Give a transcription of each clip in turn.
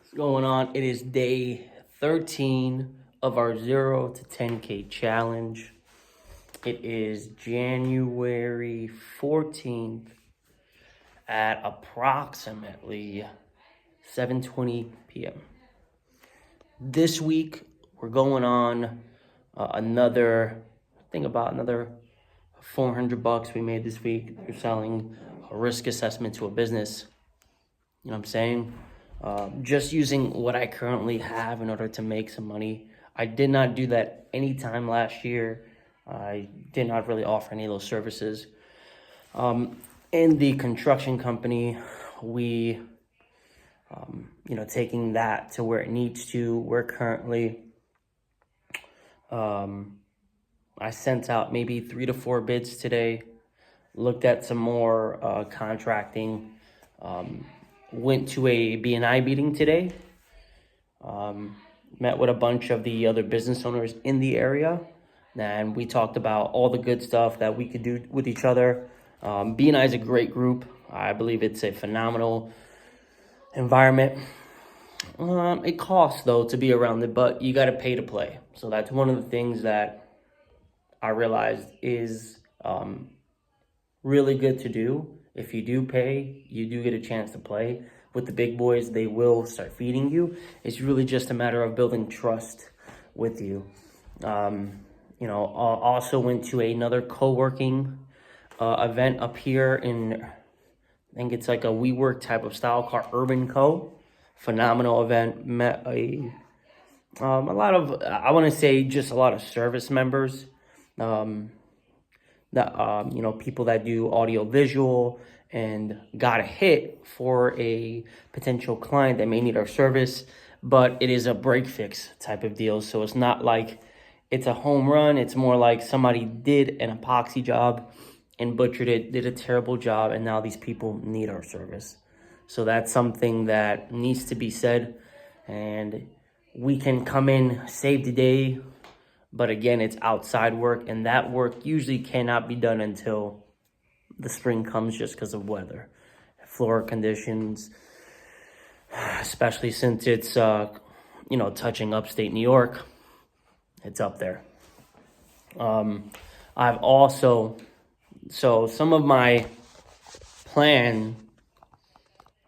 What's going on? It is day 13 of our 0 to 10K challenge. It is January 14th at approximately 7:20 p.m. This week, we're going on another 400 bucks we made this week. We're selling a risk assessment to a business. You know what I'm saying? Just using what I currently have in order to make some money. I did not do that any time last year. I did not really offer any of those services. In the construction company, we, taking that to where it needs to. We're currently, I sent out maybe 3 to 4 bids today. Looked at some more contracting. Went to a BNI meeting today. Met with a bunch of the other business owners in the area, and we talked about all the good stuff that we could do with each other. BNI is a great group. I believe it's a phenomenal environment. It costs, though, to be around it, but you got to pay to play. So that's one of the things that I realized is really good to do. If you do pay, you do get a chance to play. With the big boys, they will start feeding you. It's really just a matter of building trust with you. Also went to another co-working event up here in, I think it's like a WeWork type of style called Urban Co. Phenomenal event. Met a lot of, I want to say just a lot of service members. People that do audio visual, and got a hit for a potential client that may need our service, but it is a break fix type of deal. So it's not like it's a home run. It's more like somebody did an epoxy job and butchered it, did a terrible job, and now these people need our service. So that's something that needs to be said, and we can come in, save the day. But again, it's outside work, and that work usually cannot be done until the spring comes just because of weather, floor conditions, especially since it's, touching upstate New York. It's up there. I've also, so some of my plan,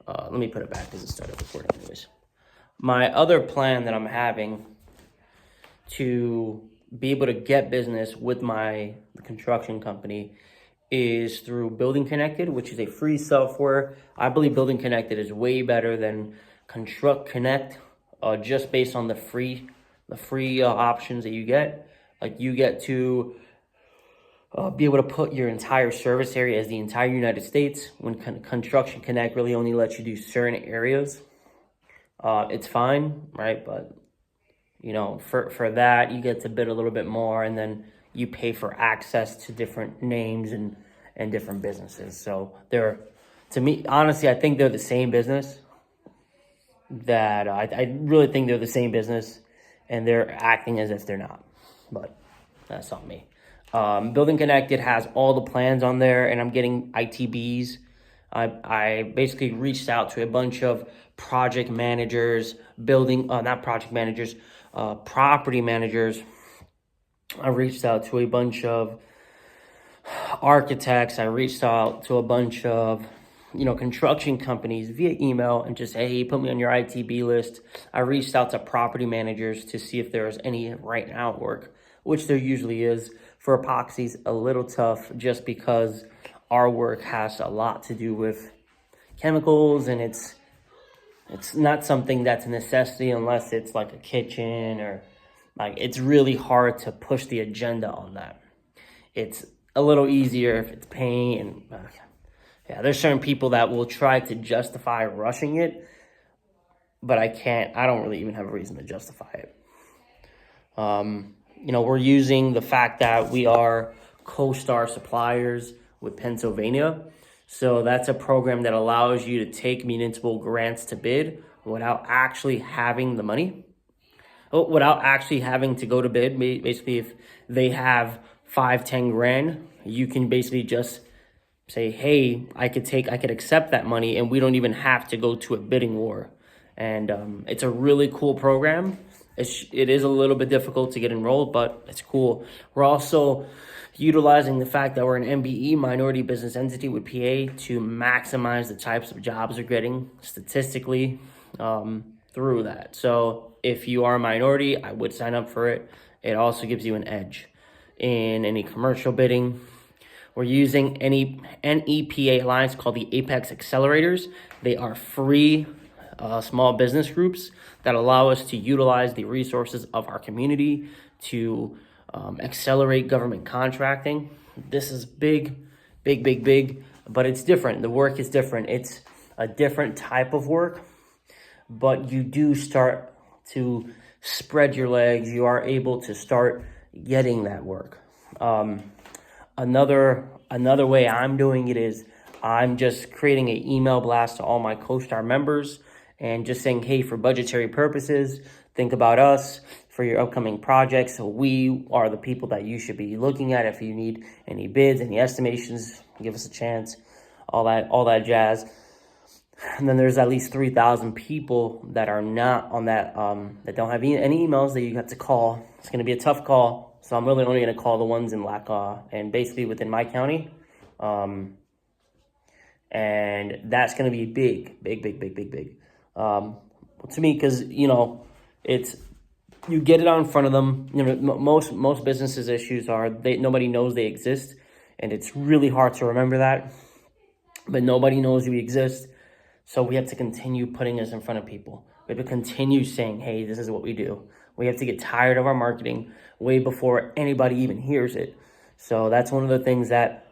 let me put it back because it started recording anyways. My other plan that I'm having to be able to get business with the construction company is through Building Connected, which is a free software. I believe Building Connected is way better than Construct Connect, just based on the free options that you get. Like you get to be able to put your entire service area as the entire United States, when Construction Connect really only lets you do certain areas. It's fine, right? But for that, you get to bid a little bit more, and then you pay for access to different names and different businesses. So to me, honestly, I think they're the same business. I really think they're the same business, and they're acting as if they're not. But that's not me. Building Connected has all the plans on there, and I'm getting ITBs. I basically reached out to a bunch of project managers, property managers. I reached out to a bunch of architects. I reached out to a bunch of, construction companies via email and just, hey, put me on your ITB list. I reached out to property managers to see if there was any right now work, which there usually is. For epoxies, a little tough just because our work has a lot to do with chemicals, and it's not something that's a necessity unless it's like a kitchen, or like it's really hard to push the agenda on that. It's a little easier if it's paint, and there's certain people that will try to justify rushing it, but I don't really even have a reason to justify it. We're using the fact that we are CoStar suppliers with Pennsylvania. So that's a program that allows you to take municipal grants to bid without actually having the money, without actually having to go to bid. Basically, if they have 5-10 grand, you can basically just say, hey, I could accept that money, and we don't even have to go to a bidding war. And it's a really cool program. It is a little bit difficult to get enrolled, but it's cool. We're also utilizing the fact that we're an MBE, minority business entity with PA, to maximize the types of jobs we're getting statistically through that. So if you are a minority, I would sign up for it. It also gives you an edge in any commercial bidding. We're using any NEPA alliance called the Apex Accelerators. They are free small business groups that allow us to utilize the resources of our community to accelerate government contracting. This is big, but it's different. The work is different. It's a different type of work, but you do start to spread your legs. You are able to start getting that work. Another way I'm doing it is I'm just creating an email blast to all my CoStar members and just saying, hey, for budgetary purposes, think about us for your upcoming projects. So we are the people that you should be looking at. If you need any bids, any estimations, give us a chance, all that jazz. And then there's at least 3,000 people that are not on that, that don't have any emails that you have to call. It's going to be a tough call. So I'm really only going to call the ones in Lackawanna and basically within my county. And that's going to be big. To me, because, it's, you get it out in front of them. Most businesses' issues are nobody knows they exist. And it's really hard to remember that. But nobody knows we exist. So we have to continue putting this in front of people. We have to continue saying, hey, this is what we do. We have to get tired of our marketing way before anybody even hears it. So that's one of the things that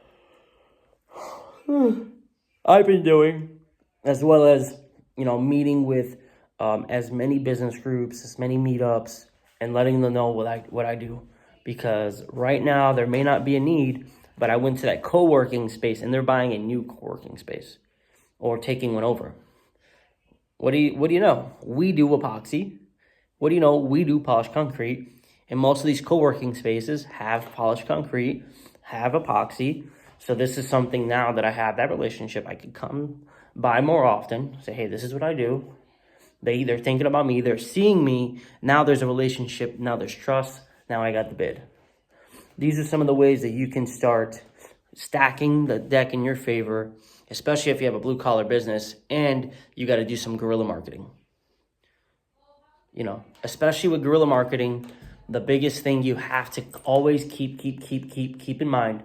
I've been doing, as well as, meeting with as many business groups, as many meetups, and letting them know what I do. Because right now there may not be a need, but I went to that co-working space and they're buying a new co-working space or taking one over. What do you know? We do epoxy. What do you know? We do polished concrete. And most of these co-working spaces have polished concrete, have epoxy. So this is something now that I have that relationship. I could come by more often, say, hey, this is what I do. They're thinking about me. They're seeing me. Now there's a relationship. Now there's trust. Now I got the bid. These are some of the ways that you can start stacking the deck in your favor, especially if you have a blue-collar business and you got to do some guerrilla marketing. Especially with guerrilla marketing, the biggest thing you have to always keep in mind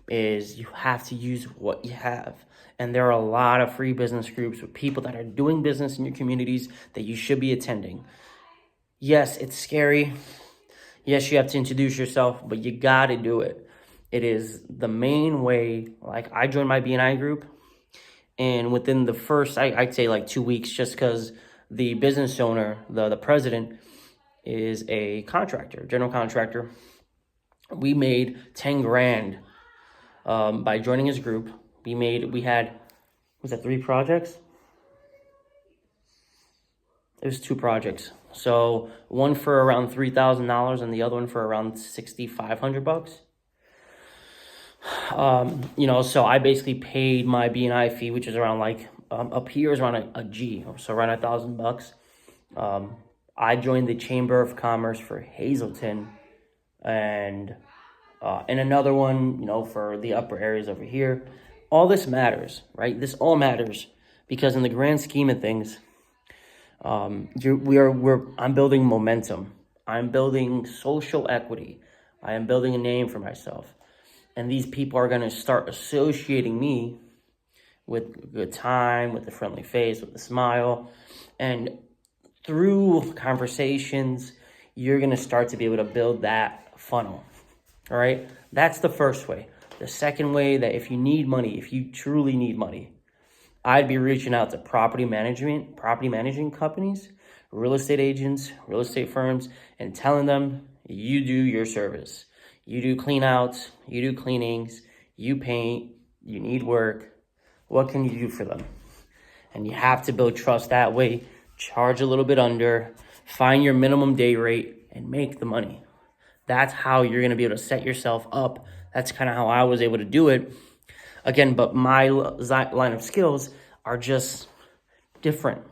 is you have to use what you have. And there are a lot of free business groups with people that are doing business in your communities that you should be attending. Yes, it's scary. Yes, you have to introduce yourself, but you got to do it. It is the main way. Like, I joined my BNI group, and within the first, I'd say like 2 weeks, just because the business owner, the president, is a contractor, general contractor. We made 10 grand by joining his group. We had, was that 3 projects? It was 2 projects. So one for around $3,000 and the other one for around $6,500. So I basically paid my BNI fee, which is around up here is around a G, so around $1,000. I joined the Chamber of Commerce for Hazleton, and another one, for the upper areas over here. All this matters, right? This all matters because in the grand scheme of things, I'm building momentum. I'm building social equity. I am building a name for myself. And these people are going to start associating me with a good time, with a friendly face, with a smile. And through conversations, you're going to start to be able to build that funnel. All right? That's the first way. The second way, that if you need money, if you truly need money, I'd be reaching out to property management companies, real estate agents, real estate firms, and telling them you do your service. You do clean outs, you do cleanings, you paint, you need work. What can you do for them? And you have to build trust that way. Charge a little bit under, find your minimum day rate, and make the money. That's how you're going to be able to set yourself up. That's kind of how I was able to do it. Again, but my line of skills are just different.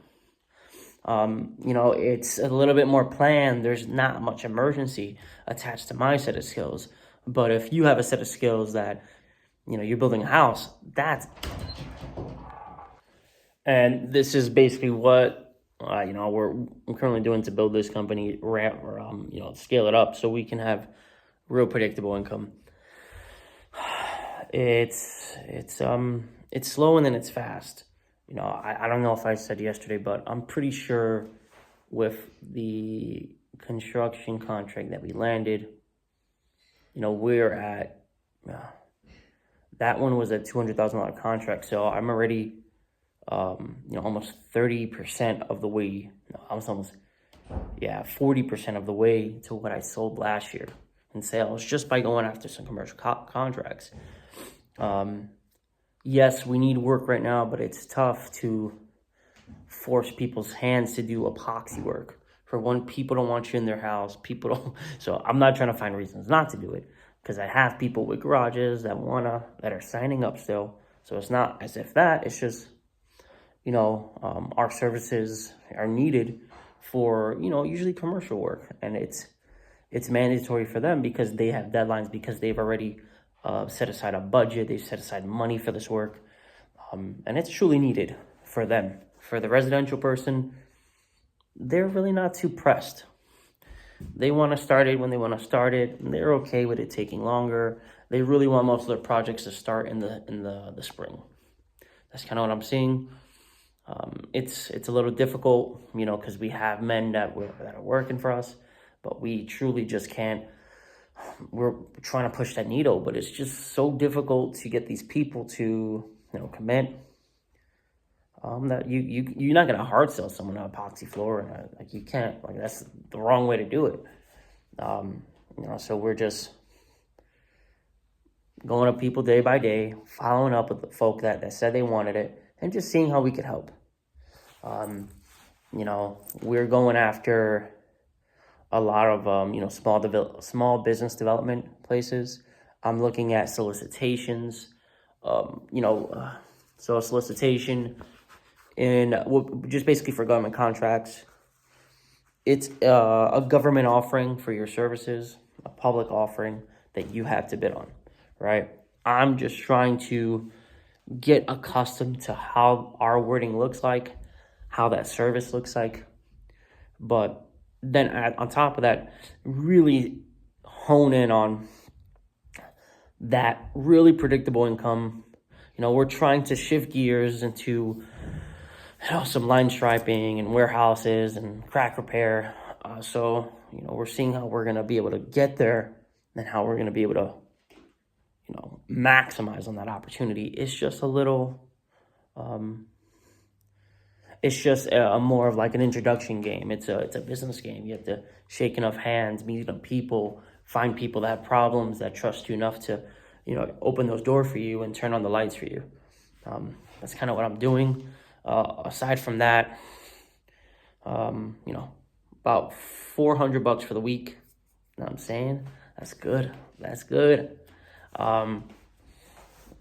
It's a little bit more planned. There's not much emergency attached to my set of skills. But if you have a set of skills that, you're building a house, and this is basically what, we're currently doing to build this company, scale it up so we can have real predictable income. It's slow and then it's fast. I don't know if I said yesterday, but I'm pretty sure with the construction contract that we landed, we're at, that one was a $200,000 contract. So I'm already, almost 30% of the way, I was almost, 40% of the way to what I sold last year in sales just by going after some commercial contracts. Yes, we need work right now, but it's tough to force people's hands to do epoxy work. For one, people don't want you in their house. So I'm not trying to find reasons not to do it, because I have people with garages that are signing up still. So it's not as if it's just, our services are needed for, usually commercial work. And it's mandatory for them because they have deadlines, because they've already set aside a budget, they've set aside money for this work, and it's truly needed for them. For the residential person, they're really not too pressed. They want to start it when they want to start it, and they're okay with it taking longer. They really want most of their projects to start in the spring. That's kind of what I'm seeing. It's a little difficult, because we have men that are working for us, but we truly just can't. We're trying to push that needle, but it's just so difficult to get these people to, commit. That you're not gonna hard sell someone an epoxy floor, and you can't. That's the wrong way to do it. So we're just going up people day by day, following up with the folk that said they wanted it, and just seeing how we could help. We're going after a lot of small business development places. I'm looking at solicitations. So a solicitation just basically for government contracts. It's a government offering for your services, a public offering that you have to bid on, right? I'm just trying to get accustomed to how our wording looks like, how that service looks like, but then on top of that, really hone in on that really predictable income. We're trying to shift gears into some line striping and warehouses and crack repair. So we're seeing how we're going to be able to get there and how we're going to be able to, maximize on that opportunity. It's just a little, it's just a more of like an introduction game. It's a business game. You have to shake enough hands, meet enough people, find people that have problems, that trust you enough to, open those doors for you and turn on the lights for you. That's kind of what I'm doing. Aside from that, about $400 for the week. You know what I'm saying? That's good. That's good.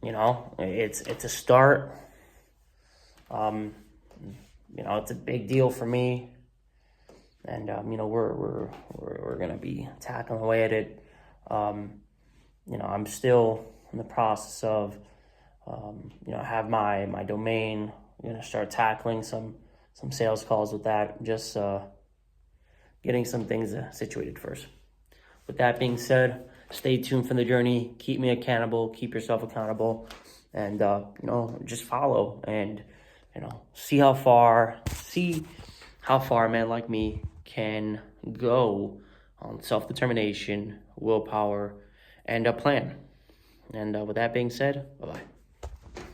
It's a start. It's a big deal for me, and we're gonna be tackling away at it. I'm still in the process of, I have my domain. I'm gonna start tackling some sales calls with that. Just getting some things situated first. With that being said, stay tuned for the journey. Keep me accountable. Keep yourself accountable, and just follow and see how far a man like me can go on self-determination, willpower, and a plan. And with that being said, bye-bye.